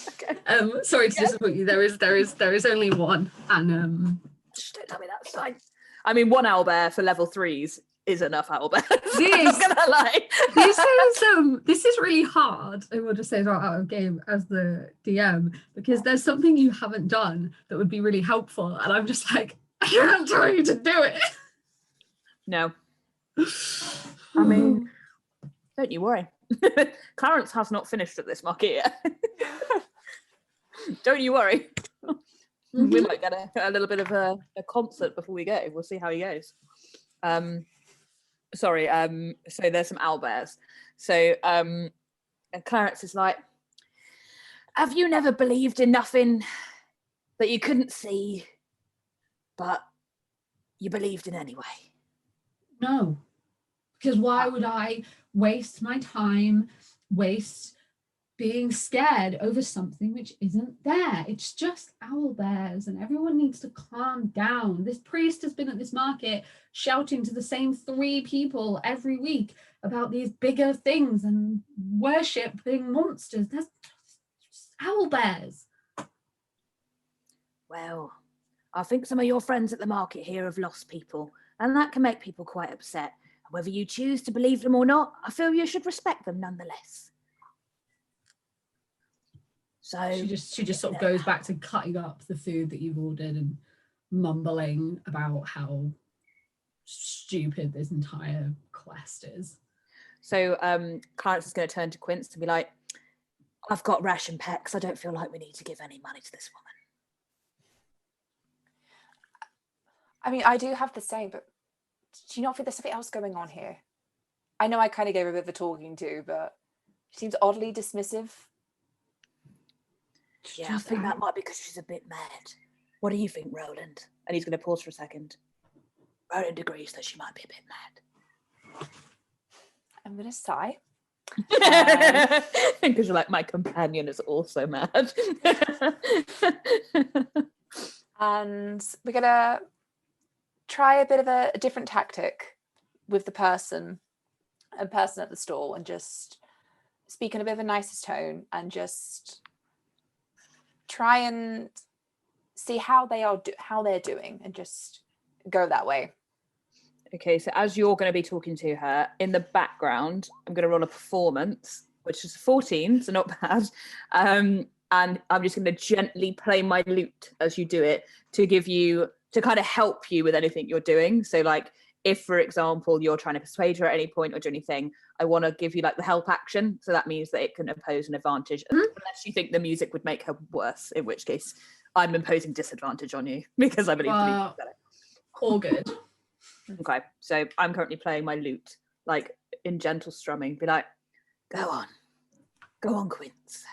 Okay. Sorry to disappoint you. There is only one, and just don't tell me that's fine. I mean, 1 owl bear for level 3s is enough owl bears. I'm not gonna lie. This is really hard. I will just say that out of game as the DM, because there's something you haven't done that would be really helpful, and I'm just like, I can't tell you to do it. No. I mean, don't you worry. Clarence has not finished at this market yet. Don't you worry. Mm-hmm. We might get a little bit of a concert before we go. We'll see how he goes. So there's some owlbears. So and Clarence is like, have you never believed in nothing that you couldn't see, but you believed in anyway? No. Because why would I waste my time, waste being scared over something which isn't there? It's just owl bears, and everyone needs to calm down. This priest has been at this market shouting to the same 3 people every week about these bigger things and worshipping monsters. There's just owl bears. Well, I think some of your friends at the market here have lost people, and that can make people quite upset. Whether you choose to believe them or not, I feel you should respect them nonetheless. So she just sort of goes back to cutting up the food that you've ordered and mumbling about how stupid this entire quest is. So Clarence is going to turn to Quince and be like, I've got ration packs. I don't feel like we need to give any money to this woman. I mean, I do have the same, but do you not feel there's something else going on here? I know I kind of gave a bit of a talking to, but she seems oddly dismissive. Yeah, I think that might be because she's a bit mad. What do you think, Roland? And he's going to pause for a second. Roland agrees that she might be a bit mad. I'm going to sigh. Because you're like, my companion is also mad. And we're going to try a bit of a different tactic with the person at the stall, and just speak in a bit of a nicest tone and just try and see how they're doing, and just go that way. Okay, so as you're going to be talking to her, in the background, I'm going to roll a performance, which is 14, so not bad. And I'm just going to gently play my lute as you do it to kind of help you with anything you're doing. So like, if, for example, you're trying to persuade her at any point or do anything, I want to give you like the help action. So that means that it can impose an advantage, unless you think the music would make her worse, in which case I'm imposing disadvantage on you because I believe the music's better. All good. Okay, so I'm currently playing my lute, like in gentle strumming. Be like, go on, Quince.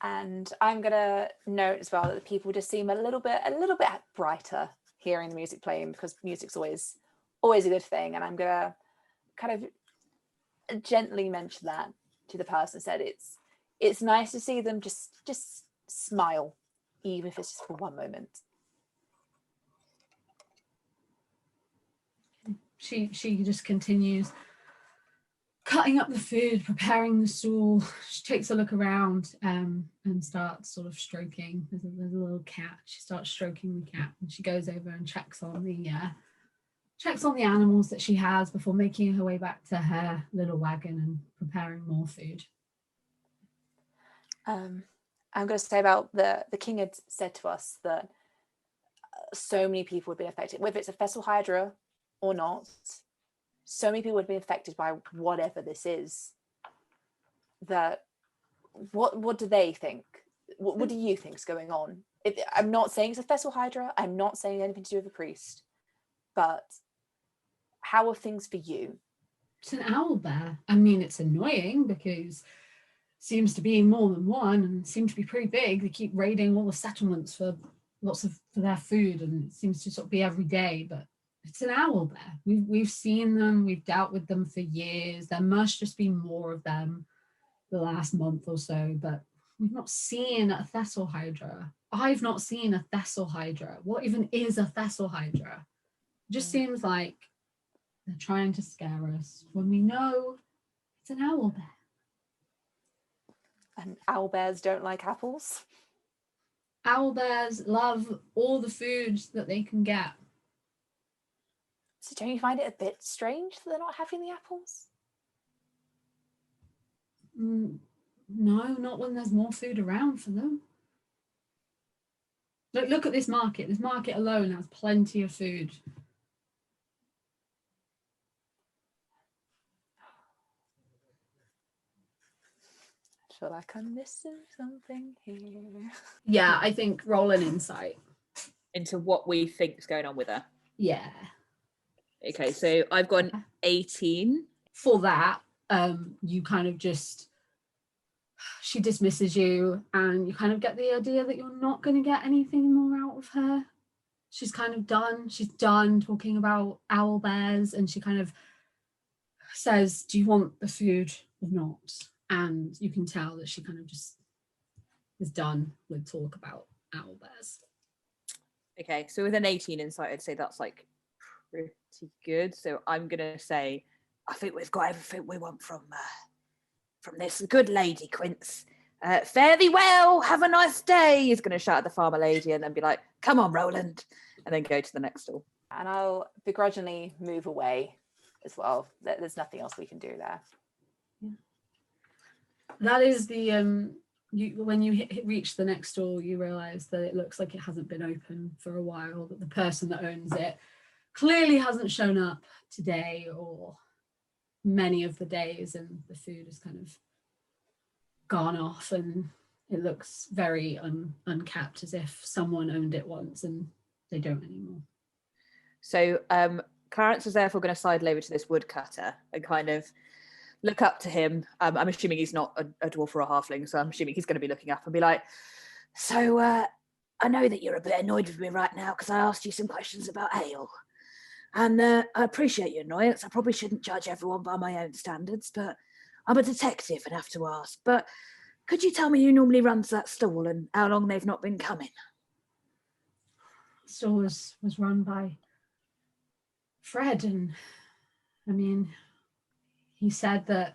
And I'm gonna note as well that the people just seem a little bit brighter hearing the music playing, because music's always a good thing. And I'm gonna kind of gently mention that to the person. Said it's nice to see them just smile, even if it's just for one moment. She just continues cutting up the food, preparing the stool. She takes a look around and starts sort of stroking. There's a little cat. She starts stroking the cat, and she goes over and checks on the animals that she has before making her way back to her little wagon and preparing more food. I'm going to say about the king had said to us that so many people would be affected, whether it's a Thessalhydra or not. So many people would be affected by whatever this is. That what do they think? What do you think is going on? I'm not saying it's a Thessalhydra. I'm not saying anything to do with a priest. But how are things for you? It's an owl bear. I mean, it's annoying because it seems to be more than one and seem to be pretty big. They keep raiding all the settlements for their food, and it seems to sort of be every day. But it's an owl bear. We've seen them. We've dealt with them for years. There must just be more of them the last month or so, but we've not seen a Thessalhydra. I've not seen a Thessalhydra. What even is a Thessalhydra? It just seems like they're trying to scare us when we know it's an owl bear. And owl bears don't like apples? Owl bears love all the food that they can get. So don't you find it a bit strange that they're not having the apples? No, not when there's more food around for them. Look at this market. This market alone has plenty of food. I feel like I'm missing something here. Yeah, I think roll an insight. Into what we think is going on with her. Yeah. Okay, so I've got an 18. For that, you kind of she dismisses you, and you kind of get the idea that you're not going to get anything more out of her. She's kind of done. She's done talking about owl bears, and she kind of says, do you want the food or not? And you can tell that she kind of just is done with talk about owl bears. Okay, so with an 18 insight, I'd say that's like pretty good. So I'm gonna say, I think we've got everything we want from this good lady, Quince. Fare thee well, have a nice day. He's gonna shout at the farmer lady and then be like, come on, Roland, and then go to the next stall. And I'll begrudgingly move away as well. There's nothing else we can do there. Yeah. That is the when you reach the next stall, you realize that it looks like it hasn't been open for a while, that the person that owns it clearly hasn't shown up today or many of the days, and the food has kind of gone off and it looks very unkept, as if someone owned it once and they don't anymore. So Clarence is therefore going to sidle over to this woodcutter and kind of look up to him. I'm assuming he's not a dwarf or a halfling, so I'm assuming he's going to be looking up and be like, so I know that you're a bit annoyed with me right now because I asked you some questions about ale. And I appreciate your annoyance. I probably shouldn't judge everyone by my own standards, but I'm a detective and have to ask. But could you tell me who normally runs that stall and how long they've not been coming? The stall was run by Fred, and I mean, he said that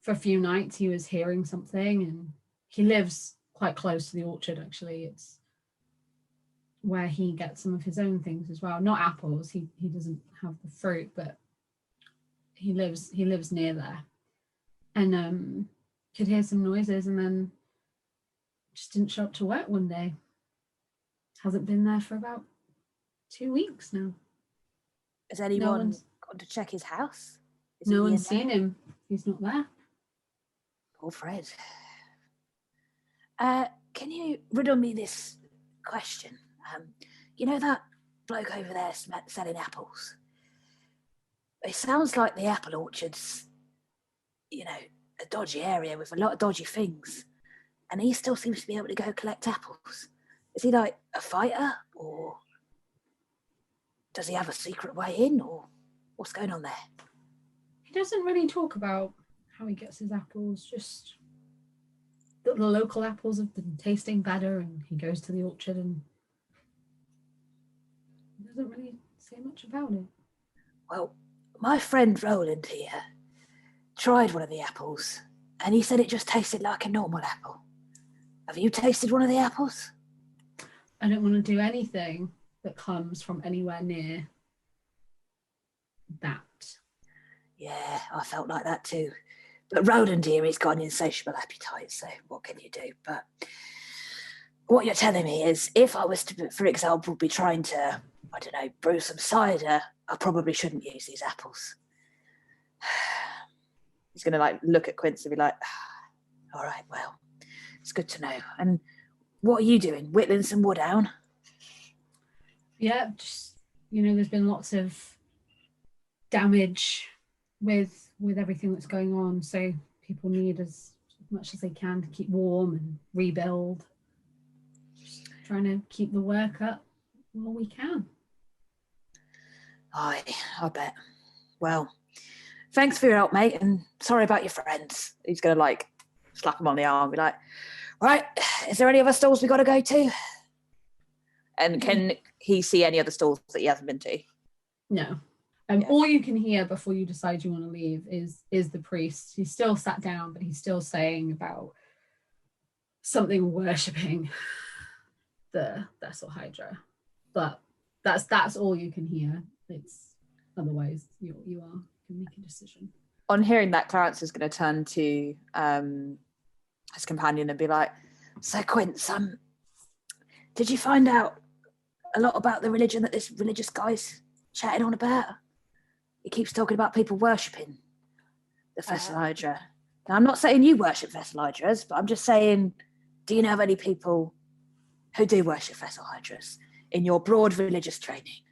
for a few nights he was hearing something, and he lives quite close to the orchard, actually. It's where he gets some of his own things as well. Not apples, he doesn't have the fruit, but he lives near there. And could hear some noises and then just didn't show up to work one day. Hasn't been there for about 2 weeks now. Has anyone gone to check his house? No one's seen him. He's not there. Poor Fred. Can you riddle me this question? You know that bloke over there selling apples? It sounds like the apple orchard's, a dodgy area with a lot of dodgy things. And he still seems to be able to go collect apples. Is he like a fighter, or does he have a secret way in, or what's going on there? He doesn't really talk about how he gets his apples, just the local apples have been tasting better, and he goes to the orchard and he doesn't really say much about it. Well, my friend Roland here tried one of the apples, and he said it just tasted like a normal apple. Have you tasted one of the apples? I don't want to do anything that comes from anywhere near that. Yeah, I felt like that too. But Roland here, he's got an insatiable appetite, so what can you do? But what you're telling me is, if I was to, for example, be trying to, brew some cider, I probably shouldn't use these apples. He's going to look at Quince and be like, all right, well, it's good to know. And what are you doing? Whittling some wood down? Yeah, just, there's been lots of damage with everything that's going on, so people need as much as they can to keep warm and rebuild. Just trying to keep the work up all we can. I bet. Well, thanks for your help, mate, and sorry about your friends. He's going to slap him on the arm and be like, right, is there any other stalls we got to go to? And can he see any other stalls that he hasn't been to? No. All you can hear before you decide you want to leave is the priest. He's still sat down, but he's still saying about something worshipping the Thessalhydra. But that's all you can hear. It's otherwise you can make a decision. On hearing that, Clarence is going to turn to his companion and be like, so Quince, did you find out a lot about the religion that this religious guy's chatting on about? He keeps talking about people worshipping the Thessalhydra. Now, I'm not saying you worship Thessalhydras, but I'm just saying, do you know of any people who do worship Thessalhydras in your broad religious training?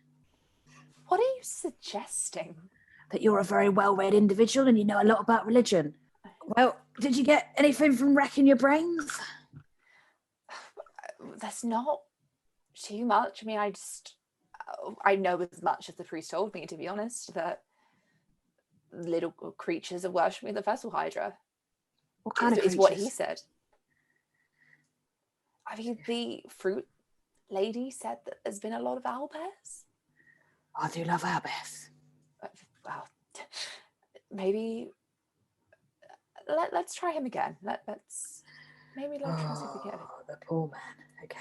What are you suggesting? That you're a very well-read individual and you know a lot about religion. Well, did you get anything from racking your brains? That's not too much. I mean, I know as much as the priest told me, to be honest, that little creatures are worshipping the Thessalhydra. What kind of creatures? Is what he said. I mean, the fruit lady said that there's been a lot of owlbears. I do love owlbears. Well, maybe let's try him again. Let's try and see if we get it. The poor man. Okay.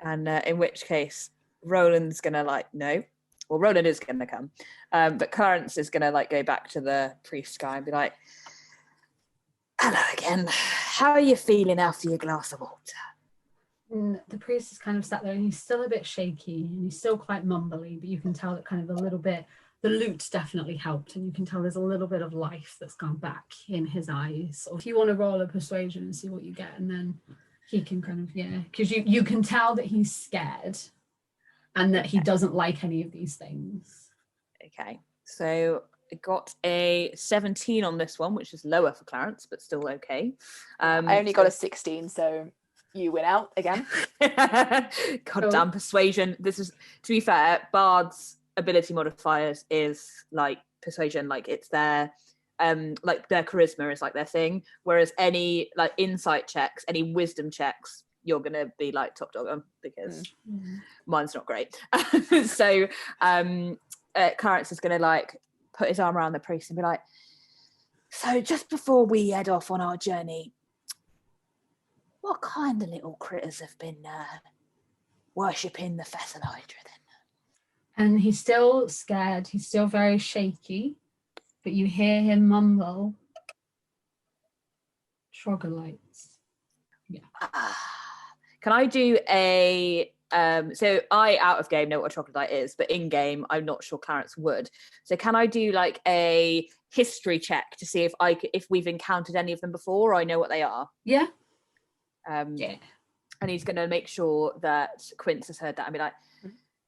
And in which case, Roland's gonna no. Well, Roland is gonna come, but Clarence is gonna go back to the priest guy and be like, "Hello again. How are you feeling after your glass of water?" And the priest is kind of sat there, and he's still a bit shaky, and he's still quite mumbly, but you can tell that kind of a little bit. The loot definitely helped, and you can tell there's a little bit of life that's gone back in his eyes. Or if you want to roll a persuasion and see what you get, and then he can kind of because you can tell that he's scared. And that he doesn't like any of these things. Okay, so got a 17 on this one, which is lower for Clarence, but still okay. I only got a 16, so you win out again. Goddamn persuasion. This is, to be fair, Bard's ability modifiers is like persuasion, like it's their like their charisma is like their thing, whereas any like insight checks, any wisdom checks, you're gonna be like top dog on, because mine's not great. So Clarence is gonna like put his arm around the priest and be like, so just before we head off on our journey, what kind of little critters have been worshipping the Thessalhydra then? And he's still scared. He's still very shaky. But you hear him mumble, troglodytes. Yeah. Can I do a... so I, out of game, know what a troglodyte is, but in game, I'm not sure Clarence would. So can I do like a history check to see if we've encountered any of them before, or I know what they are? Yeah. Yeah. And he's going to make sure that Quince has heard that and be like,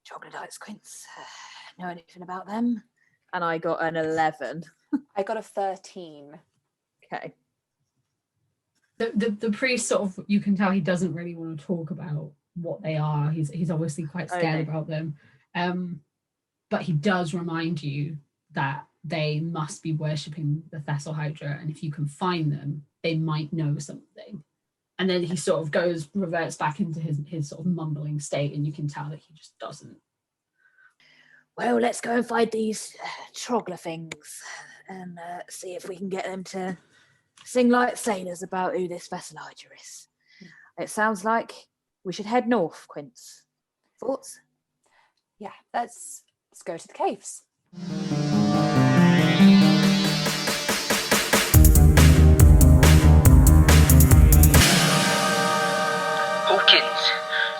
troglodytes, Quince, know anything about them? And I got an 11. I got a 13. Okay. The priest sort of, you can tell he doesn't really want to talk about what they are. He's obviously quite scared about them. But he does remind you that they must be worshipping the Thessalhydra, and if you can find them, they might know something. And then he sort of reverts back into his sort of mumbling state, and you can tell that he just doesn't. Well, let's go and find these trogler things and see if we can get them to sing like sailors about who this Thessalhydra is. It sounds like we should head north, Quince. Thoughts? Yeah, let's go to the caves. Hawkins,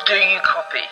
do you copy?